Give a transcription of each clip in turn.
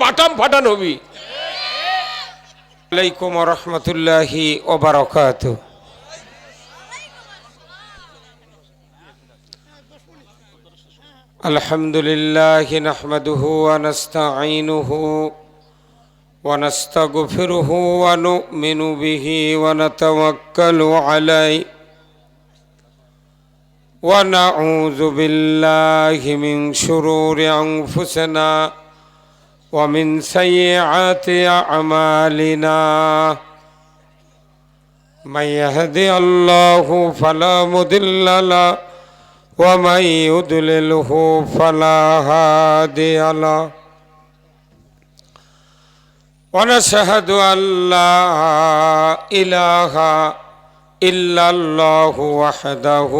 পাটাম ফাটান হবি। আলাইকুম ওয়া রাহমাতুল্লাহি ওয়া বারাকাতুহু। আলহামদুলিল্লাহি নাহমাদুহু ওয়া নাস্তাঈনুহু ওয়া নাস্তাগফিরুহু ওয়া নু'মিনু বিহি ওয়া নাতাওয়াক্কালু আলাইহি ওয়া নাউযু বিল্লাহি মিন শুরুরি আনফুসিনা ومن سيئات أعمالنا من يهدي الله فلا مضل له ومن يضلله فلا هادي له ونشهد أن لا إله إلا الله وحده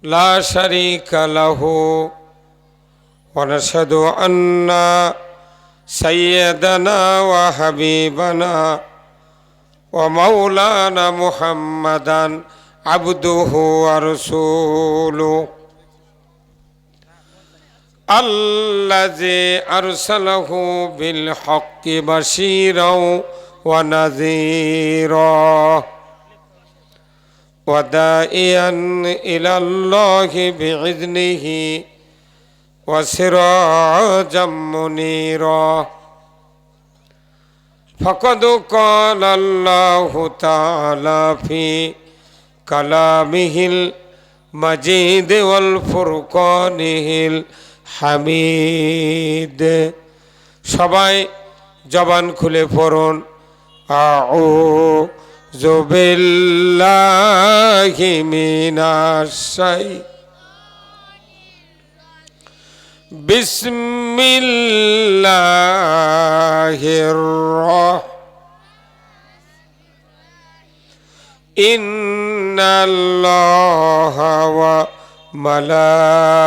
لا شريك له ونشهد أن سيدنا وحبيبنا ومولانا محمدا عبده ورسوله الذي أرسله بالحق بشيرا ونذيرا وداعيا إلى الله بإذنه وسراجا منيرا فقد قال الله تعالى في كلامه المجيد والفرقانه الحميد সবাই জবান খুলে পড়ুন আউযু বিল্লাহি মিনাশ শাইতানির بسم الله إن الله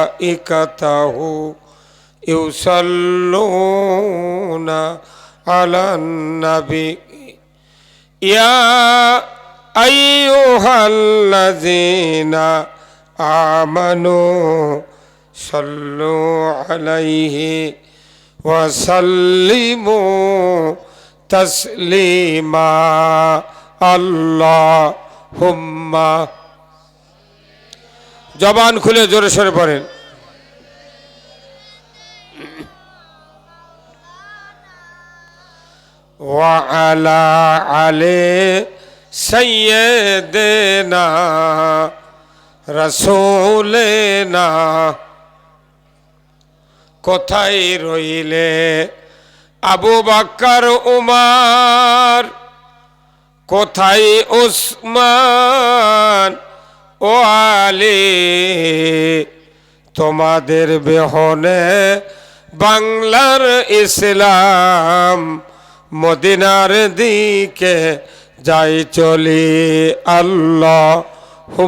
وملائكته يصلون على النبي يا أيها الذين آمنوا صلوا عليه وسلموا تسليما اللهم জবান খুলে জোরে সোরে পড়েন وعلى علي سيدنا رسولنا কোথায় রইলে আবু বকর উমর কোথায় উসমান ও আলী তোমাদের বিহনে বাংলার ইসলাম মদিনার দিকে যাই চলি আল্লাহুম্মা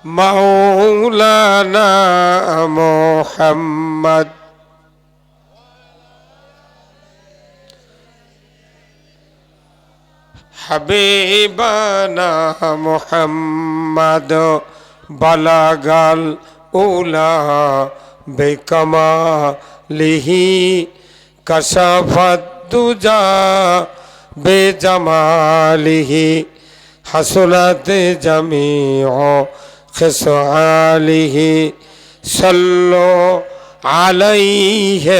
মাওলানা মুহাম্মদ হাবিবানা মুহাম্মদ বালাগাল উলা বিকামালিহি কাশাফাত দুজা বেজামালিহি হাসনাত জামিউ খিসালিহি সাল্লু আলাইহি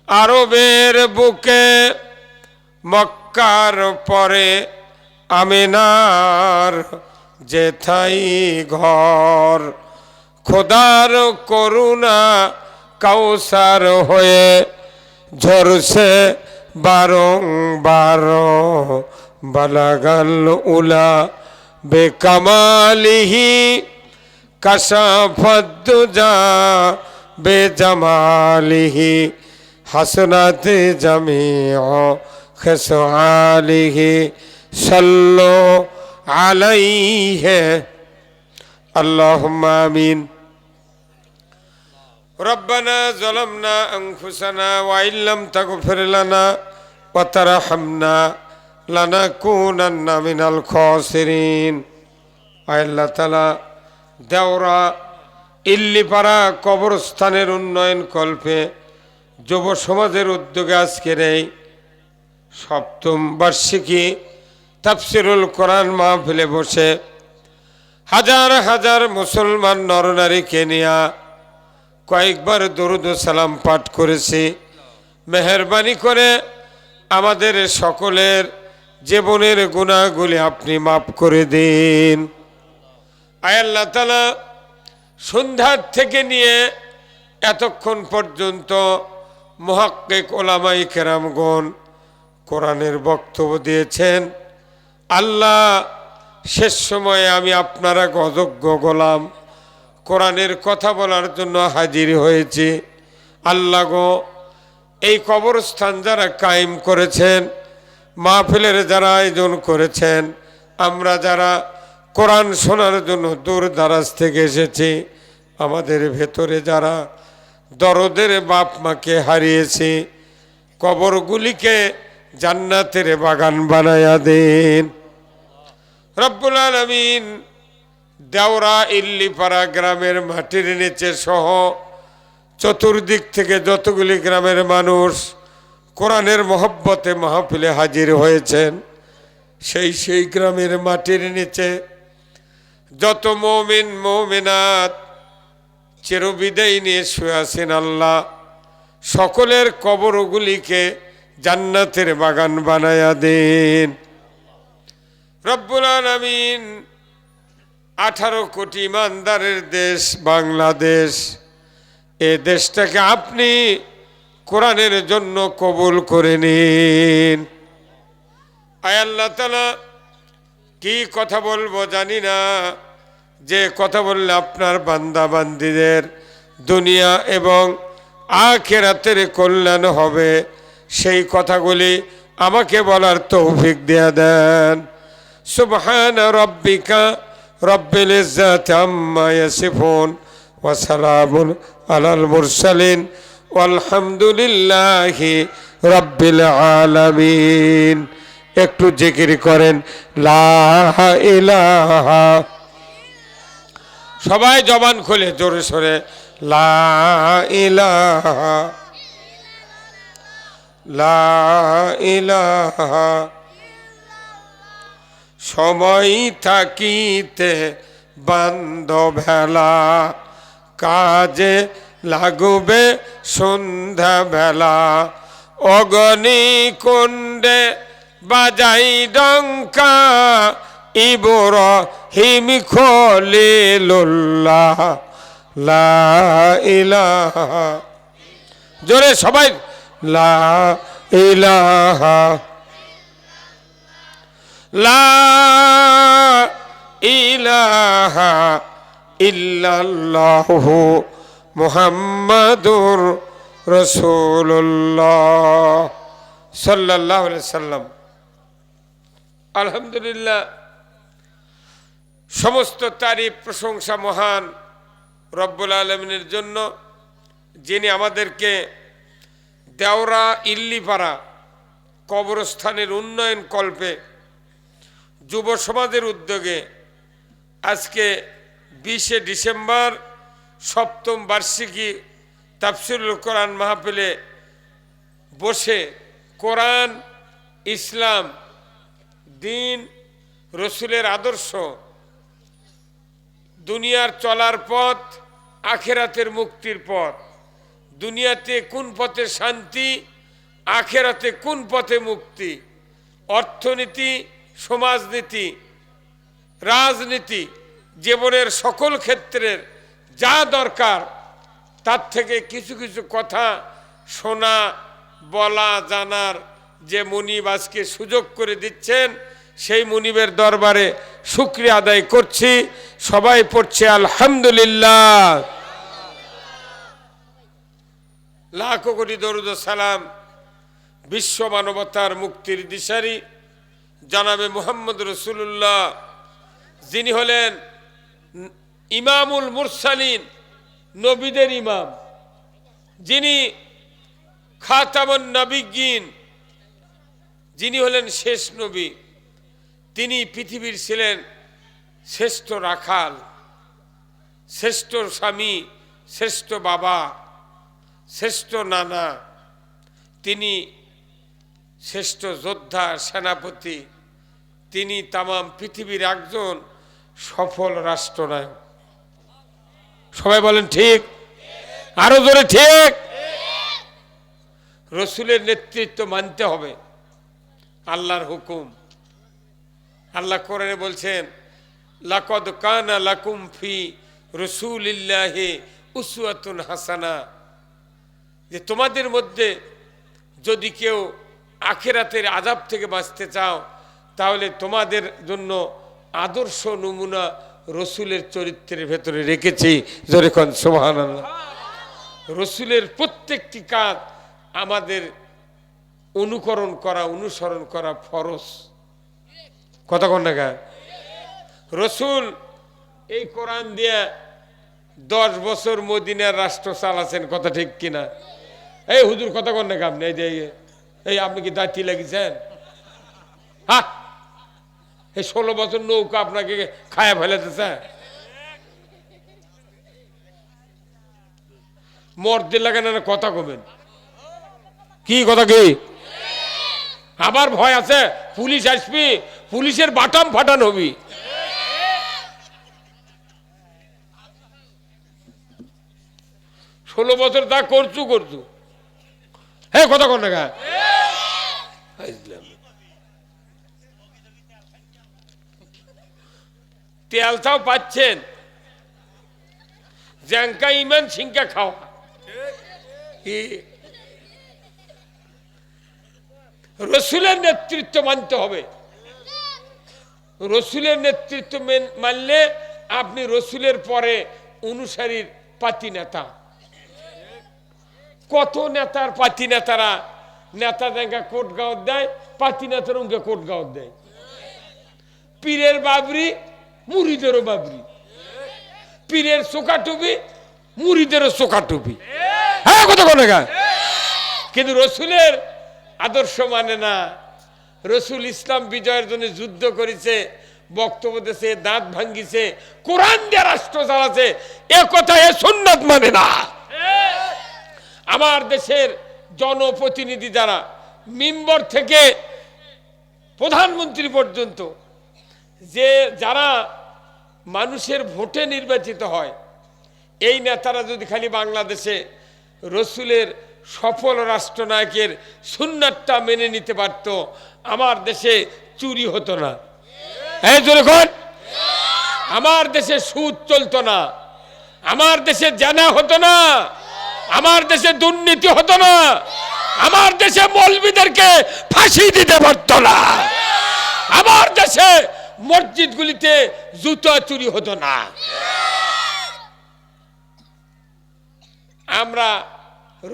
আরবের বুকে মক্কার পরে আমিনার যেথাই ঘর খোদার করুণা কাউসার হয়ে ঝরছে বারংবার বালাগাল উলা বেকামালিহি কাশাফাত দুজা বেজামালিহি হাসনাত জামিউ খিসালিহি সাল্লু আলাইহি আল্লাহুম্মা আমিন রব্বানা যালামনা আনফুসানা ওয়া ইল্লাম তাগফির লানা ওয়া তারহামনা লানাকুনান্না মিনাল খাসিরিন আল্লাহ তাআলা দেওরা ইল্লিপাড়া কবরস্থানের উন্নয়ন কল্পে যুব সমাজের উদ্যোগে আজকের এই সপ্তম বার্ষিকী তাফসিরুল কোরআন মাহফিলে বসে হাজার হাজার মুসলমান নরনারীকে নিয়ে কয়েকবার দরুদ ও সালাম পাঠ করেছি। মেহেরবানি করে আমাদের সকলের জীবনের গুনাহগুলি আপনি মাফ করে দিন। আয় আল্লাহ তাআলা, সন্ধ্যার থেকে নিয়ে এতক্ষণ পর্যন্ত মুহাক্কিক ওলামায়ে কেরামগণ কোরআনের বক্তব্য দিয়েছেন। আল্লাহ, শেষ সময়ে আমি আপনারা অযোগ্য গোলাম কোরআনের কথা বলার জন্য হাজির হয়েছি। আল্লাহ গো, এই কবরস্থান যারা কায়েম করেছেন, মাহফিলের যারা আয়োজন করেছেন, আমরা যারা কোরআন শোনার জন্য দূর দারাজ থেকে এসেছি, আমাদের ভেতরে যারা দরদের বাপ মাকে হারিয়েছি, কবরগুলিকে জান্নাতের বাগান বানায়া দেন রব্বুল আলামিন। দেওরা ইল্লিপাড়া গ্রামের মাটির নিচে সহ চতুর্দিক থেকে যতগুলি গ্রামের মানুষ কোরআনের মহব্বতে মাহফিলে হাজির হয়েছেন, সেই গ্রামের মাটির নিচে যত মুমিন মুমিনাত চিরবিদায় নিয়ে শুয়ে আছেন, আল্লাহ সকলের কবরগুলিকে জান্নাতের বাগান বানায়া দেন রব্বুল আলামিন। 18 কোটি ইমানদারের দেশ বাংলাদেশ, এ দেশটাকে আপনি কোরআনের জন্য কবুল করে নিন। আয় আল্লাহ তাআলা, কি কথা বলবো জানি না, যে কথা বললে আপনার বান্দা বান্দীদের দুনিয়া এবং আখিরাতের কল্যাণ হবে, সেই কথাগুলি আমাকে বলার তৌফিক দিয়ে দেন। সুবহান রাব্বিকা রব্বিল ইজ্জাতি আম্মা ইয়াসিফুন ওয়া সালামুন আলাল মুরসালিন ওয়ালহামদুলিল্লাহি রাব্বিল আলামিন। একটু জিকির করেন লা ইলাহা, সবাই জবান খুলে জোরে সোরে লা ইলাহা লা ইলাহা। সময় থাকিতে বান্ধবেলা, কাজে লাগবে সন্ধ্যা বেলা। অগনি কুণ্ডে বাজাই ডঙ্কা, ইব্রাহিম খলিলুল্লাহ লা ইলাহা। জোরে সবাই লা ইলাহা লা ইলাহা ইল্লাল্লাহু মুহাম্মাদুর রাসূলুল্লাহ সাল্লাল্লাহু আলাইহি সাল্লাম। আলহামদুলিল্লাহ, সমস্ত তারিফ প্রশংসা মহান রব্বুল আলামিনের জন্য, যিনি আমাদেরকে দেওরা ইল্লিপাড়া কবরস্থানের উন্নয়ন কল্পে যুব সমাজের উদ্যোগে আজকে 20 ডিসেম্বর সপ্তম বার্ষিকী তাফসিরুল কোরআন মাহফিলে বসে কোরআন, ইসলাম, দিন, রসুলের আদর্শ, দুনিয়ার চলার পথ, আখেরাতের মুক্তির পথ, দুনিয়াতে কোন পথে শান্তি, আখেরাতে কোন পথে মুক্তি, অর্থনীতি, সমাজনীতি, রাজনীতি, জীবনের সকল ক্ষেত্রের যা দরকার তার থেকে কিছু কিছু কথা শোনা, বলা, জানার যে মুনিব আজকে সুযোগ করে দিচ্ছেন, সেই মুনিবের দরবারে শুকরিয়া আদায় করছি। সবাই পড়ছে আলহামদুলিল্লাহ। লাখো কোটি দরুদ ও সালাম বিশ্ব মানবতার মুক্তির দিশারি জনাবে মুহাম্মদ রাসূলুল্লাহ, যিনি হলেন ইমামুল মুরসালিন, নবীদের ইমাম, যিনি খাতামুন নবিয়্যিন, যিনি হলেন শেষ নবী। তিনি পৃথিবীর ছিলেন শ্রেষ্ঠ রাখাল, শ্রেষ্ঠ স্বামী, শ্রেষ্ঠ বাবা, শ্রেষ্ঠ নানা, তিনি শ্রেষ্ঠ যোদ্ধা, সেনাপতি, তিনি তামাম পৃথিবীর একজন সফল রাষ্ট্রনায়ক। সবাই বলেন ঠিক, আরো জোরে ঠিক। রসুলের নেতৃত্ব মানতে হবে, আল্লাহর হুকুম। আল্লাহ কোরআনে বলছেন, লাকাদ কানা লাকুম ফি রাসূলিল্লাহি উসওয়াতুন হাসানা, যে তোমাদের মধ্যে যদি কেউ আখিরাতের আযাব থেকে বাঁচতে চাও তাহলে তোমাদের জন্য আদর্শ নমুনা রসুলের চরিত্রের ভেতরে রেখেছি। জোরে কোন সুবহানাল্লাহ। রসুলের প্রত্যেকটি কাজ আমাদের অনুকরণ করা, অনুসরণ করা ফরজ। কথা কোন না? রসুল এই কোরআন দিয়ে 10 বছর মদিনার রাষ্ট্র চালাচ্ছেন, কথা ঠিক কিনা? এই হুজুর কথা কোন না আপনি? এই আপনি কি দাঁতি লাগিয়েছেন? হ্যাঁ, এই 16 বছর নৌকা আপনাকে খায়া ফেলেছে। মরতে লাগে না, কথা কবেন কি? কথা কি? আবার ভয় আছে, পুলিশ আসবি, পুলিশের বাটাম ফাটান হবি। ষোলো বছর তা করছু। হ্যাঁ, কথা কন না। তেলটাও পাচ্ছেন, জ্যাঙ্কা ইমান সিংকা খাওয়া। রসুলের নেতৃত্ব মানতে হবে। রসুলের নেতৃত্ব মানলে আপনি রসুলের পরে অনুসারীর পাতি নেতা। কত নেতার পাতি নেতারা নেতা দেখা কোট গাঁত দেয়, পাতি নেতার উনকে কোট গাঁত দেয়। পীরের বাবরি, মুরিদেরও বাবরি। পীরের চোখা টুপি, মুরিদেরও চোখা টুপি। হ্যাঁ, কথা বলে গা। কিন্তু রসুলের আদর্শ মানে না। রসুল ইসলাম বিজয়ের জন্য যুদ্ধ করেছে, বক্তব্য দিয়েছে, দাঁত ভাঙ্গিছে, কোরআন দিয়ে রাষ্ট্র চালাচ্ছে, এ কথা এ সুন্নাত মানে না। আমার দেশের জনপ্রতিনিধি যারা মিম্বর থেকে প্রধানমন্ত্রী পর্যন্ত যে যারা মানুষের ভোটে নির্বাচিত হয়, এই নেতারা যদি খালি বাংলাদেশে রসুলের সফল রাষ্ট্রনায়কের সুন্নাতটা মেনে নিতে পারত, আমার দেশে চুরি হতো না। এই যখন আমার দেশে সুদ চলতো না, আমার দেশে জানা হতো না, আমার দেশে দুর্নীতি হতো না, আমার দেশে মৌলবীদেরকে ফাঁসি দিতে পারতো না, আমার দেশে মসজিদগুলিতে জুতা চুরি হতো না। আমরা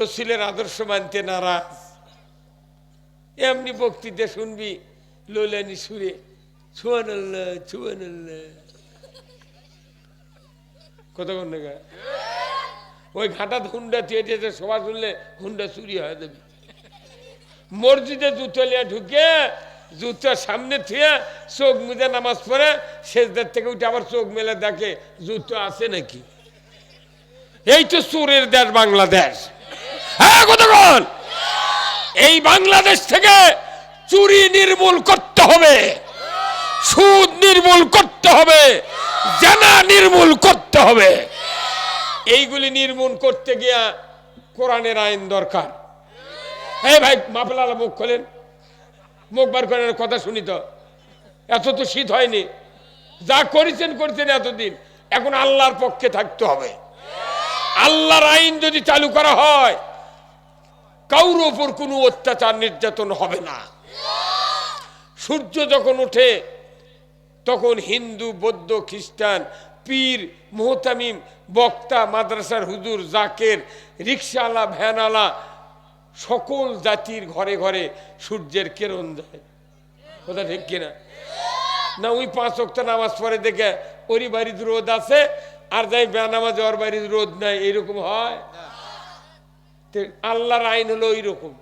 রসুলের আদর্শ মানতে নারাজ। এমনি বক্তৃতা শুনবি লোলানি সুরে, সুবহানাল্লাহ সুবহানাল্লাহ, কতক্ষণ না ওই ঘাটাত হুন্ডা থিয়েছে, সবাই শুনলে হুন্ডা চুরি হয়ে যাবে। মসজিদে জুতো লিয়া ঢুকে জুতো সামনে থুয়ে চোখ মুজে নামাজ পড়ে, সেজদার থেকে উঠে আবার চোখ মেলে দেখে জুতো আছে নাকি। এই তো চোরের দেশ বাংলাদেশ। হ্যাঁ, কতক্ষণ এই বাংলাদেশ থেকে চুরি নির্মূল করতে হবে, সুদ নির্মূল করতে হবে, জানা নির্মূল করতে হবে। এইগুলি নির্মূল করতে গিয়া কোরআনের আইন দরকার। এই ভাই মাফলালা মুখ খোলেন, মুখ বার করেন, কথা শুনি তো। এত তো শীত হয়নি, যা করেছেন এতদিন, এখন আল্লাহর পক্ষে থাকতে হবে। আল্লাহর আইন যদি চালু করা হয়, কারোর ওপর কোনো অত্যাচার নির্যাতন হবে না। সূর্য যখন ওঠে তখন হিন্দু, বৌদ্ধ, খ্রিস্টান, পীর, মুহতামিম, বক্তা, মাদ্রাসার হুজুর, জাকের, রিক্সাওয়ালা, ভ্যানওয়ালা, সকল জাতির ঘরে ঘরে সূর্যের কিরণ যায়। কথা ঠিক কিনা? না ওই 5 ওয়াক্ত নামাজ পড়ে দেখে ওরই বাড়ির রোদ আছে, আর যাই বেনামাজ ওর বাড়ির রোদ নাই, এইরকম হয়? আল্লাহর আইন হলো ওই রকম।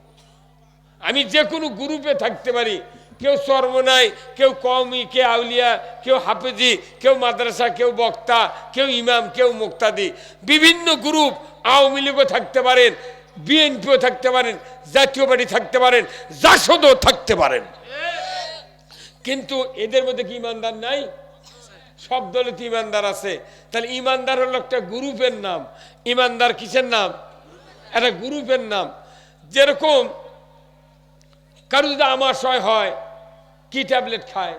আমি যে কোনো গ্রুপে থাকতে পারি, কেউ চরমনাই, কেউ কওমি, কেউ আউলিয়া, কেউ হাফেজি, কেউ মাদ্রাসা, কেউ বক্তা, কেউ ইমাম, কেউ মুক্তাদি, বিভিন্ন গ্রুপ। আওয়ামী লীগও থাকতে পারেন, বিএনপিও থাকতে পারেন, জাতীয় পার্টি থাকতে পারেন, জাসদও থাকতে পারেন, কিন্তু এদের মধ্যে কি ইমানদার নাই? সব দলে তো ইমানদার আছে। তাহলে ইমানদার হলো একটা গ্রুপের নাম। ইমানদার কিসের নাম? একটা গ্রুপের নাম। যেরকম কারো যদি আমাশয় হয়, কি ট্যাবলেট খায়?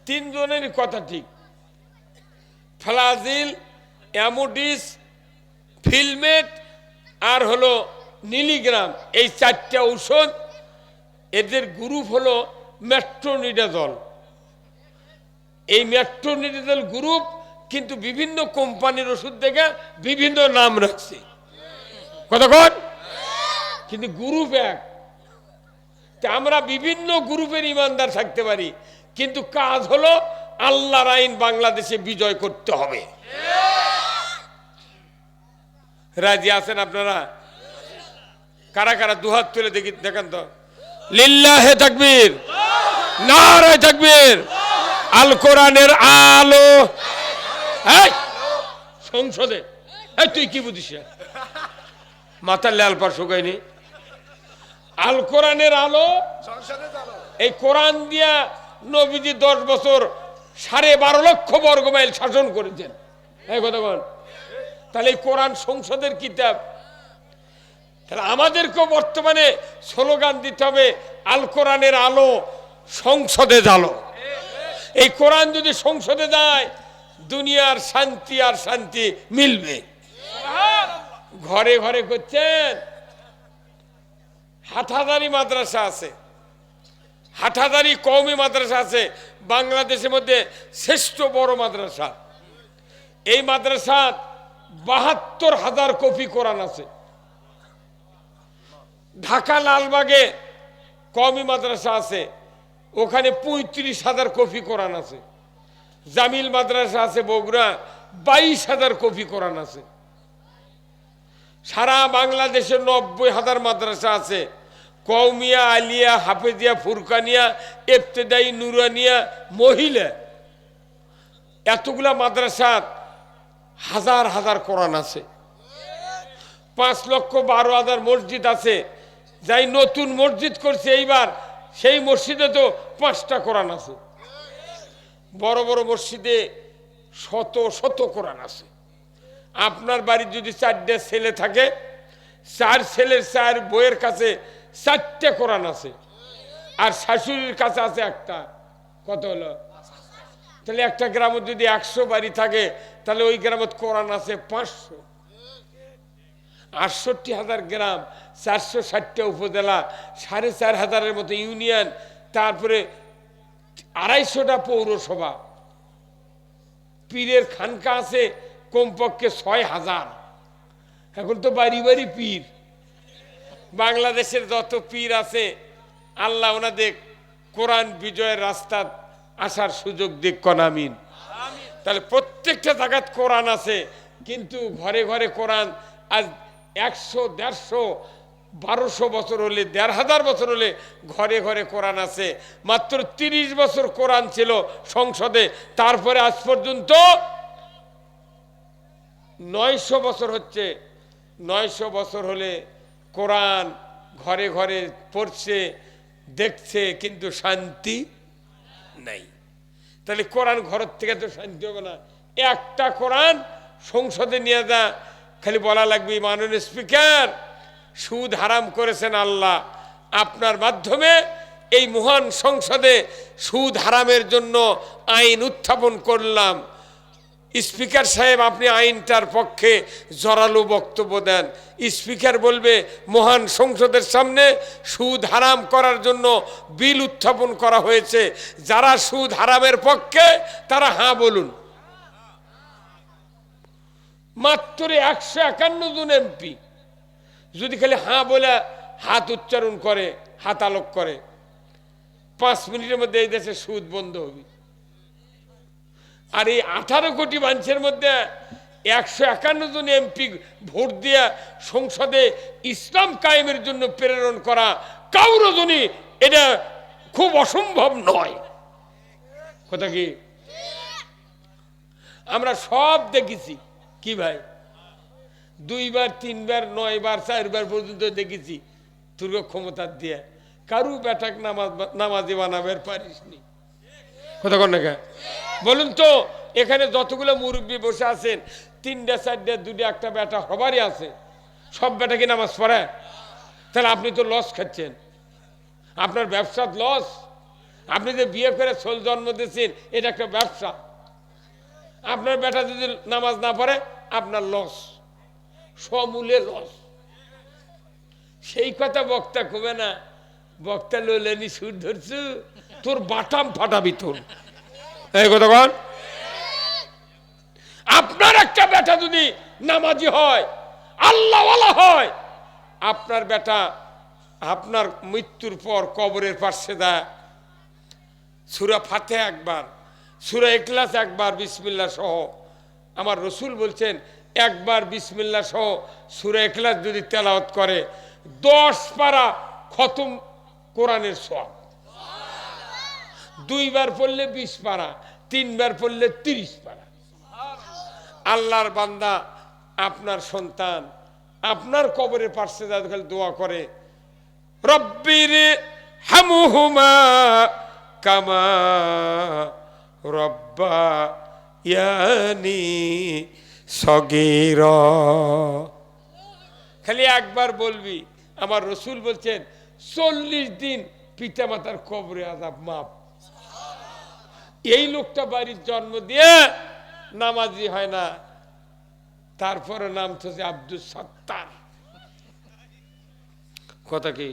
তিনজনেরই কথা ঠিক। ফ্লাজিল, অ্যামোডিস, ফিলমেট আর হলো নিলিগ্রাম, এই চারটা ঔষধ। এদের গ্রুপ হলো মেট্রোনিডাজল। এই মেট্রোনিডাজল গ্রুপ কিন্তু বিভিন্ন কোম্পানির ওষুধ দেখে বিভিন্ন নাম রাখছে, কতক্ষণ, কিন্তু গ্রুপ এক। আমরা বিভিন্ন গ্রুপের ইমানদার থাকতে পারি, কিন্তু কাজ হলো আল্লাহর আইন বাংলাদেশে বিজয় করতে হবে। রাজি আছেন আপনারা? কারা কারা দুহাত তুলে দেখি, দেখেন তো। লিল্লাহে তাকবীর, নারে তাকবীর। আল কোরআনের আলো। এই সংসদে, এই তুই কি বুঝিস? মাথার লাল পার শুকায়নি। আল কোরআনের আলো, এই কোরআন দিয়া নবীজি 10 বছর 12.5 লক্ষ বর্গ মাইল শাসন করেছেন। এই কথা বল। তাহলে এই কোরআন সংসদের কিতাব। তাহলে আমাদেরকেও বর্তমানে স্লোগান দিতে হবে, আল কোরআনের আলো, সংসদে জ্বালো। এই কোরআন যদি সংসদে যায়, দুনিয়ার শান্তি আর শান্তি মিলবে। ঘরে ঘরে করছেন, হাটহাজারি মাদ্রাসা আছে, হাটহাজারি কওমি মাদ্রাসা আছে, বাংলাদেশের মধ্যে শ্রেষ্ঠ বড় মাদ্রাসা। এই মাদ্রাসা 72,000 কপি কোরআন আছে। ঢাকা লালবাগে কওমি মাদ্রাসা আছে, ওখানে 35,000 কপি কোরআন আছে। জামিল মাদ্রাসা আছে বগুড়া, 22,000 কপি কোরআন আছে। সারা বাংলাদেশে 90,000 মাদ্রাসা আছে। কওমিয়া, আলিয়া, হাফেজিয়া, ফুরকানিয়া, ইবতেদাই, নুরানিয়া, মহিলা, এতগুলা মাদ্রাসা হাজার হাজার কোরআন আছে। 5,12,000 মসজিদ আছে। যাই নতুন মসজিদ করছে এইবার, সেই মসজিদে তো 5টা কোরআন আছে। বড় বড় মসজিদে শত শত কোরআন আছে। আপনার বাড়ির যদি 4টা ছেলে থাকে, 4 ছেলের 4 বইয়ের কাছে 4টে কোরআন আছে, আর শাশুড়ির কাছে আছে একটা। কত হলো? তাহলে একটা গ্রামে যদি 100 বাড়ি থাকে, তাহলে ওই গ্রামে কোরআন আছে 500। 68,000 গ্রাম, 460টা উপজেলা, 4,500 মতো ইউনিয়ন, তারপরে 250টা পৌরসভা। পীরের খানকা আছে কমপক্ষে 6,000। এখন তো বাড়ি বাড়ি পীর। বাংলাদেশের যত পীর আছে, আল্লাহ ওনাদের কোরআন বিজয়ের রাস্তা আসার সুযোগ দিক, কোন আমিন। তাহলে প্রত্যেকটা জায়গায় কোরআন আছে, কিন্তু ঘরে ঘরে কোরআন আজ 100, 150, 1200 বছর হলে, 1,500 বছর হলে ঘরে ঘরে কোরআন আছে। মাত্র 30 বছর কোরআন ছিল সংসদে, তারপরে আজ পর্যন্ত 900 বছর হচ্ছে। 900 বছর হলে কোরআন ঘরে ঘরে পড়ছে, দেখছে, কিন্তু শান্তি নাই। তাহলে কোরআন ঘরের থেকে তো শান্তি হবে না। একটা কোরআন সংসদে নিয়ে যা, খালি বলা লাগবে, মাননীয় স্পিকার, সুদ হারাম করেছেন আল্লাহ, আপনার মাধ্যমে এই মহান সংসদে সুদ হারামের জন্য আইন উত্থাপন করলাম। স্পিকার সাহেব, আপনি আইনটার পক্ষে জোরালো বক্তব্য দেন। স্পিকার বলবে, মহান সংসদের সামনে সুদ হারাম করার জন্য বিল উত্থাপন করা হয়েছে, যারা সুদ হারামের পক্ষে তারা হ্যাঁ বলুন। মাত্র 151 জন এমপি যদি খালি হ্যাঁ বলে হাত উচ্চারণ করে, হাত আলোক করে, 5 মিনিটের মধ্যে এই দেশে সুদ বন্ধ হবে। আর এই 18 কোটি মানুষের মধ্যে 151 জন এমপি ভোট দিয়ে সংসদে ইসলাম কায়েমের জন্য প্রেরণ করা কারো জন্য এটা খুব অসম্ভব নয়। কথা কি? আমরা সব দেখেছি কি ভাই, 2 বার 3 বার 9 বার 4 বার পর্যন্ত দেখেছি তোর ক্ষমতা দিয়ে কারু বেটাক নামাজি বানাবার পারিসনি। কথা কন না? বলুন তো, এখানে যতগুলো মুরব্বী বসে আছেন 3টা 4টা 2টা 1টা বেটা সবারই আছে, সব বেটা কি নামাজ পড়ে? তাহলে আপনি তো লস খাচ্ছেন, আপনার ব্যবসার লস। আপনি যে বিয়ে করে ছোল জন্ম দিয়েছেন এটা একটা ব্যবসা। আপনার বেটা যদি নামাজ না পড়ে আপনার লস, সমূলে লস। সেই কথা বক্তা কবে না, বক্তা লইলেনি সুর ধরছু তোর বাটাম ফাটাবি তোর। এই কথা বল, আপনার একটা বেটা যদি নামাজি হয়, আল্লাহওয়ালা হয়, আপনার বেটা আপনার মৃত্যুর পর কবরের পাশে দেয় সূরা ফাতিহা একবার, সূরা ইখলাস একবার বিসমিল্লাহ সহ। আমার রসুল বলছেন একবার বিসমিল্লাহ সহ সূরা ইখলাস যদি তেলাওয়াত করে 10 পারা খতম কোরআনের সওয়াব। 2 বার পড়লে 20 পারা, 3 বার পড়লে 30 পারা। আল্লাহর বান্দা আপনার সন্তান আপনার কবরের পাশে যখন দোয়া করে রব্বির হামহুমা কামা রব্বায়ানি সগীরা, খালি একবার বলবি। আমার রসুল বলছেন 40 দিন পিতামাতার কবরে আযাব মাপ। এই লোকটা বাড়ির জন্ম দিয়ে নামাজি হয় না, তারপরে নাম তো আব্দুল সত্তার। কথা কি?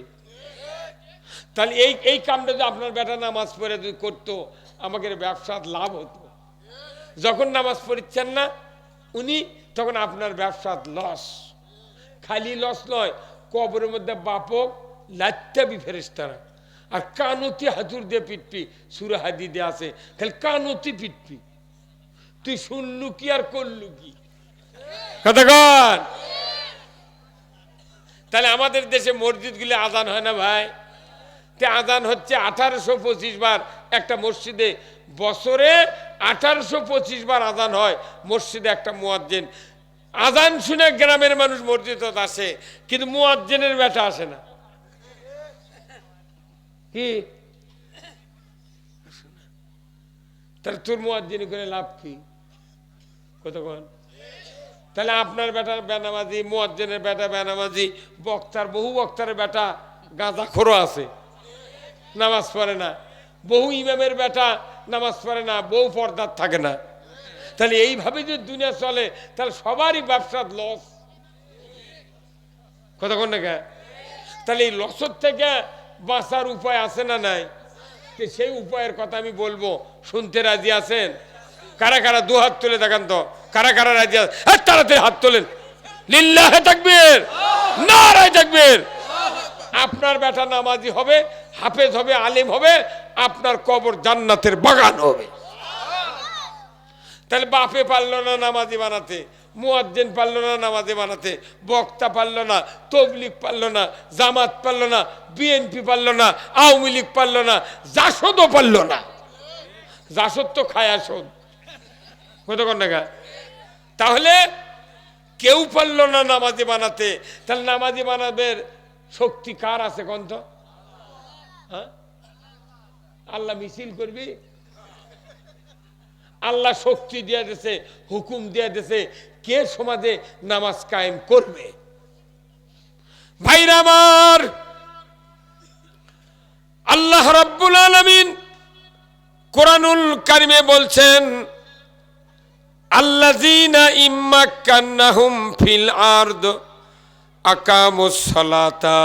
তাহলে এই কামটা যদি আপনার বেটা নামাজ পড়ে যদি করতো, আমাকে ব্যবসার লাভ হতো। যখন নামাজ পড়ছেন না উনি, তখন আপনার ব্যবসার লস। খালি লস নয়, কবরের মধ্যে বাপক লাত্তাবি ফেরেশতারা আর কানতি হাতুর দিয়ে পিটপি। সূরা হাদীদে আছে খালি কানতি পিটপি। তুই শুনলু কি আর করলু কি? কথা কন। তাহলে আমাদের দেশে মসজিদগুলি আজান হয় না ভাই? আজান হচ্ছে 1825 বার একটা মসজিদে, বছরে 1825 বার আজান হয় মসজিদে। একটা মুয়াজ্জিন আজান শুনে গ্রামের মানুষ মসজিদে আসে, কিন্তু মুয়াজ্জিনের বেটা আসে না। কি তাহলে তোর মুয়াজ্জিন করে লাভ কি? কতক্ষণ? তাহলে আপনার বেটা বেনামাজি, মুয়াজ্জিনের বেটা বেনামাজি, বক্তার বহু বক্তার বেটা গাঁজাখোর আছে, নামাজ পড়ে না। বহু ইমামের বেটা নামাজ পড়ে না, বহু পর্দার থাকে না। তাহলে এইভাবে যদি দুনিয়া চলে তাহলে সবারই ব্যবসার লস। কতক্ষণ না? তাহলে এই লসের থেকে বাঁচার উপায় আছে না নাই? সেই উপায়ের কথা আমি বলবো, শুনতে রাজি আছেন? কারা কারা 2 হাত তুলে দেখান তো, কারা কারা রাজি আছেন? তাড়াতাড়ি হাত তোলেন। লিল্লাহে তাকবীর, নারায়ে তাকবীর। আপনার বেটা নামাজি হবে, হাফেজ হবে, আলেম হবে, আপনার কবর জান্নাতের বাগান হবে। তাহলে বাপে পারলো না নামাজি বানাতে, মুয়াজ্জিন পারলো না নামাজি বানাতে, বক্তা পারলো না, তবলিগ পারলো না, জামাত পারলো না, বিএনপি পারলো না, আওয়ামী লীগ পারলো না, জাসদও পারলো না। জাসদ তো খায় আসদ। কতক্ষণ টাকা? তাহলে কেউ পারলো না নামাজি বানাতে। তাহলে নামাজি বানাবের শক্তি কার আছে কোন তো? হ্যাঁ, আল্লাহ মিছিল করবি, আল্লাহ শক্তি দিয়ে দিয়েছে, হুকুম দিয়ে দিয়েছে, কে সমাজে নামাজ কায়েম করবে? ভাইরা আমার, আল্লাহ রাব্বুল আলামিন কোরআনুল কারিমে বলছেন আল্লাযীনা ইম্মাক্কান্নাহুম ফিল আরদ আকামুস সালাতা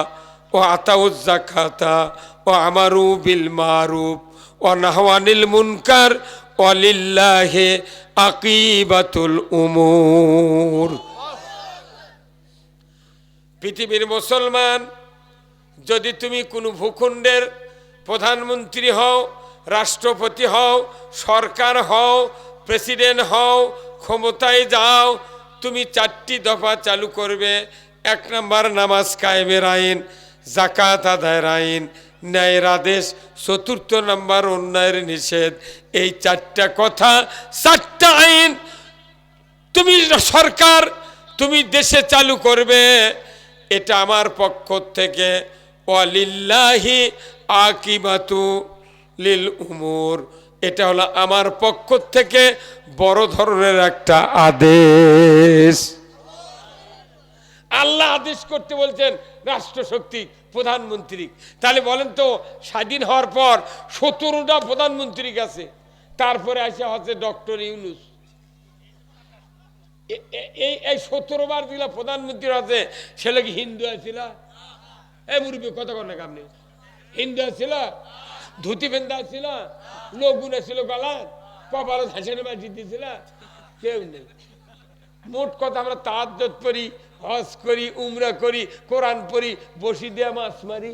ওয়া আতাউজ যাকাতা ওয়া আমারু বিল মারুফ ওয়া নাহাউ আনিল মুনকার ওয়া লিল্লাহি আকিবাতুল উমুর। পৃথিবীর মুসলমান, যদি তুমি কোনো ভূখণ্ডের প্রধানমন্ত্রী হও, রাষ্ট্রপতি হও, সরকার হও, প্রেসিডেন্ট হও, ক্ষমতায় যাও, তুমি 4টি দফা চালু করবে। 1 নম্বর নামাজ কায়েমের আইন, জাকাত আদায়ের আইন, ন্যায়ের আদেশ, চতুর্থ নাম্বার অন্যায়ের নিষেধ। এই চারটা কথা, চারটা আইন তুমি সরকার, তুমি দেশে চালু করবে, এটা আমার পক্ষ থেকে ওয়ালিল্লাহি আকিবাতু লিল উমুর, এটা হলো আমার পক্ষ থেকে বড় ধরনের একটা আদেশ। আল্লাহ আদেশ করতে বলছেন রাষ্ট্রশক্তি প্রধানমন্ত্রী। তাহলে বলেন তো, স্বাধীন হওয়ার পর 17টা প্রধানমন্ত্রী গেছে, তারপরে আসে হচ্ছে ডক্টর ইউনূস। এই 17 বার দিলা প্রধানমন্ত্রী আছে, ছেলে কি হিন্দু আছিল? এই মুরব্বী কত করেন আপনি? হিন্দু আছিল, ধুতি বেন্দা ছিল, লগুন ছিল গলা, কপালে হাসিনে মাটি দিয়েছিল, কেউ নেই। মোট কথা আমরা তাহাজ্জুদ পড়ি, হজ করি, উমরা করি, কোরআন পড়ি, বসি দিয়ে মাছ মারি।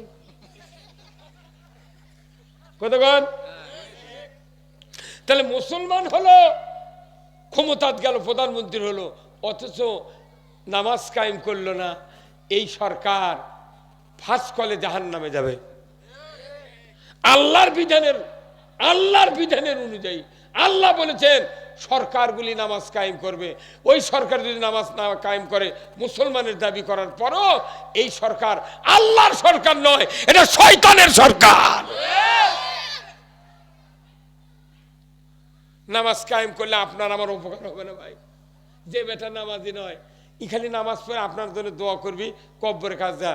কতক্ষণ? তাহলে মুসলমান হলো, ক্ষমতাত গেল, প্রধানমন্ত্রী হলো, অথচ নামাজ কায়েম করলো না। এই সরকার ফার্স্ট কলে জাহান্নামে যাবে। আল্লাহর বিধানের অনুযায়ী আল্লাহ বলেছেন সরকারগুলি নামাজ কায়েম করবে। ওই সরকার যদি নামাজ না কায়েম করে, মুসলমানের দাবি করার পরও, এই সরকার আল্লাহর সরকার নয়, এটা শয়তানের সরকার। নামাজ কায়েম করলে আপনার আমার উপকার হবে না ভাই? যে বেটা নামাজি নয়, এখানে নামাজ পড়ে আপনার জন্য দোয়া করবি, কব্বরের কাছে যা।